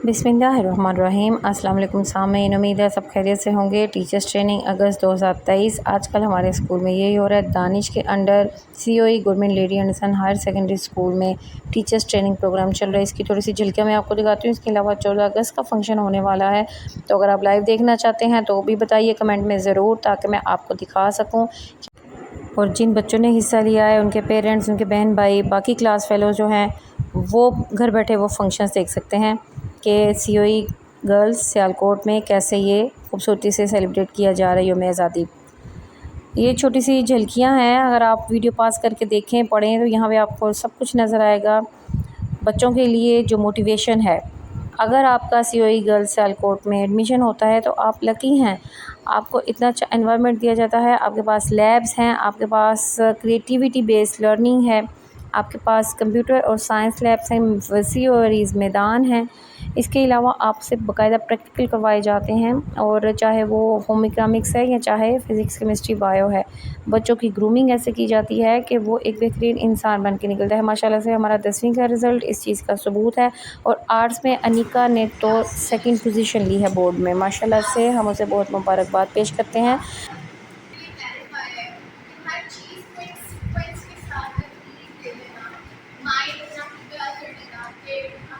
बिस्मिल्लाहिर्रहमानिर्रहीम। अस्सलाम वालेकुम सामीन, उम्मीद है सब खैरियत से होंगे। टीचर्स ट्रेनिंग अगस्त 2023 आजकल हमारे स्कूल में यही हो रहा है। दानिश के under COE government lady Anderson higher secondary school में टीचर्स ट्रेनिंग प्रोग्राम चल रहा है। इसकी थोड़ी सी झलकियाँ मैं आपको दिखाती हूँ। इसके अलावा 14 अगस्त का फंक्शन होने वाला है, तो अगर आप लाइव देखना चाहते हैं तो भी बताइए कमेंट में ज़रूर, ताकि मैं आपको दिखा सकूँ। और जिन बच्चों ने हिस्सा लिया है, उनके पेरेंट्स, उनके बहन भाई, बाकी क्लास फेलो जो हैं, वो घर बैठे वो फंक्शंस देख सकते हैं कि सीओई गर्ल्स सियालकोट में कैसे ये खूबसूरती से सेलिब्रेट किया जा रहा है यौम आज़ादी। ये छोटी सी झलकियाँ हैं, अगर आप वीडियो पास करके देखें, पढ़ें, तो यहाँ पे आपको सब कुछ नज़र आएगा। बच्चों के लिए जो मोटिवेशन है, अगर आपका सीओई गर्ल्स सियालकोट में एडमिशन होता है तो आप लकी हैं। आपको इतना अच्छा एनवायरनमेंट दिया जाता है, आपके पास लैब्स हैं, आपके पास क्रिएटिविटी बेस्ड लर्निंग है, आपके पास कंप्यूटर और साइंस लैब्स हैं, वसी और मैदान हैं। इसके अलावा आपसे बाकायदा प्रैक्टिकल करवाए जाते हैं, और चाहे वो होम इकोनॉमिक्स है या चाहे फ़िज़िक्स केमिस्ट्री बायो है, बच्चों की ग्रूमिंग ऐसे की जाती है कि वो एक बेहतरीन इंसान बन के निकलता है। माशाल्लाह से हमारा 10वीं का रिज़ल्ट इस चीज़ का सबूत है। और आर्ट्स में अनिका ने तो सेकंड पोजीशन ली है बोर्ड में। माशाल्लाह से हम उसे बहुत मुबारकबाद पेश करते हैं।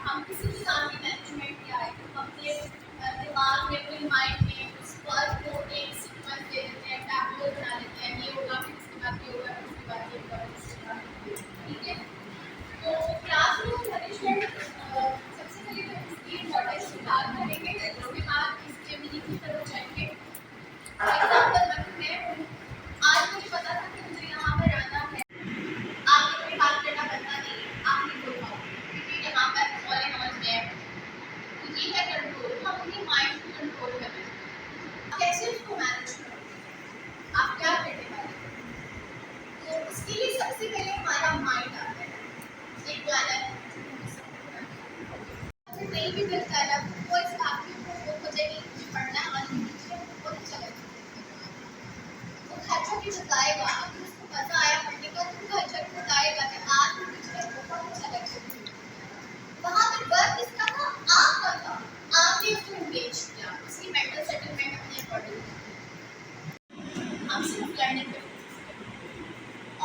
हम किसी भी काम की मैनेजमेंट किया है तो अपने दिमाग में अपने माइंड में उस वर्क को एक सीक्वेंस दे देते हैं, टैबलो बना लेते हैं, ये होगा फिर उसके बाद ये होगा फिर उसके बाद ये होगा फिर उसके बाद ये होगा। ठीक है, तो क्लासरूम मैनेजमेंट सबसे पहले तो इसकी इम्पोर्टेंस की बात करेंगे, उसके बाद इसके मीनिंग की तरफ जाएंगे। एग्जाम्पल रखते हैं, आज मुझे पता था कि मुझे यहाँ पर आना है, आपने कोई बात करना बनता नहीं है, आप नहीं बोल पाओगे क्योंकि यहाँ पर वाले समझ में है। तो ये है कंट्रोल, हम अपनी माइंड को कंट्रोल कर रहे हैं। कैसे उसको मैनेज करोगे, आप क्या करने वाले हो? तो उसके लिए सबसे पहले हमारा माइंड आता है, एक प्लानर नहीं भी मिलता है वो इस बात को मुझे नहीं पढ़ना है और मुझे बहुत अच्छा लगता है। वो खर्चा भी बताएगा, अगर उसको मजा आया पढ़ने का तो खर्चा भी बताएगा कि आज मुझे बहुत अच्छा लगता है। वहाँ पे वर्क किसका था? आपका था, आपने उसको एंगेज किया, उसकी मेंटल सेटलमेंट अपने अकॉर्डिंग। हम सिर्फ learning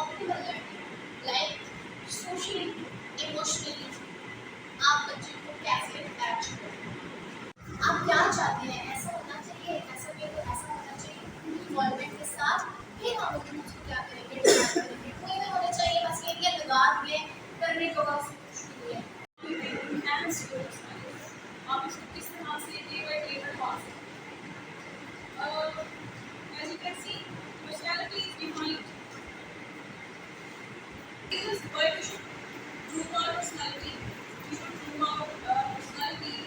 optimal learning like socially, emotionally आप बच्चे को कैसे अटैच करें, आप क्या चाहते हैं, ऐसा होना चाहिए, ऐसा नहीं तो ऐसा होना चाहिए। इन्वॉल्वमेंट के साथ फिर हम उसको क्या करेंगे, कोई नहीं होना चाहिए बस ये लगा दिए करने को बस कुछ नहीं है। आप इसको किस तरह से डे बाय डे बढ़ा सकते हैं। As you can see, personality is defined. This is why we should groom our personality. We should groom our personality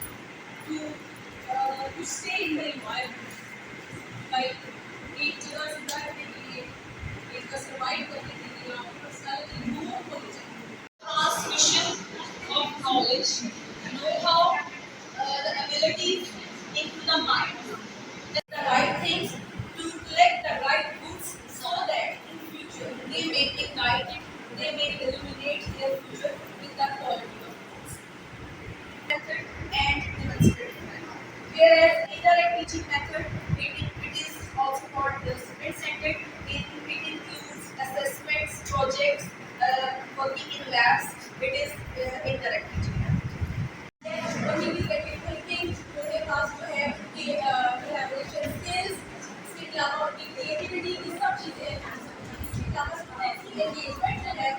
to stay in the environment. Like एक जगह से रहने के लिए, एक जगह सर्वाइव करने के लिए आपकी पर्सनालिटी ग्रो होनी चाहिए। Transmission of knowledge, know-how, the abilities into the mind, the right things to collect the right books so that in future they may ignite it, they may illuminate their future with the quality of books. Method and demonstrative method. Whereas indirect teaching method, it is also called student-centered. It includes assessments, projects, working in labs. It is indirect teaching method. Working with technical things, उनके पास जो है उनकी collaboration skills, इसके अलावा उनकी creativity, ये सब चीज़ें हैं। इसके अलावा students की engagement जो है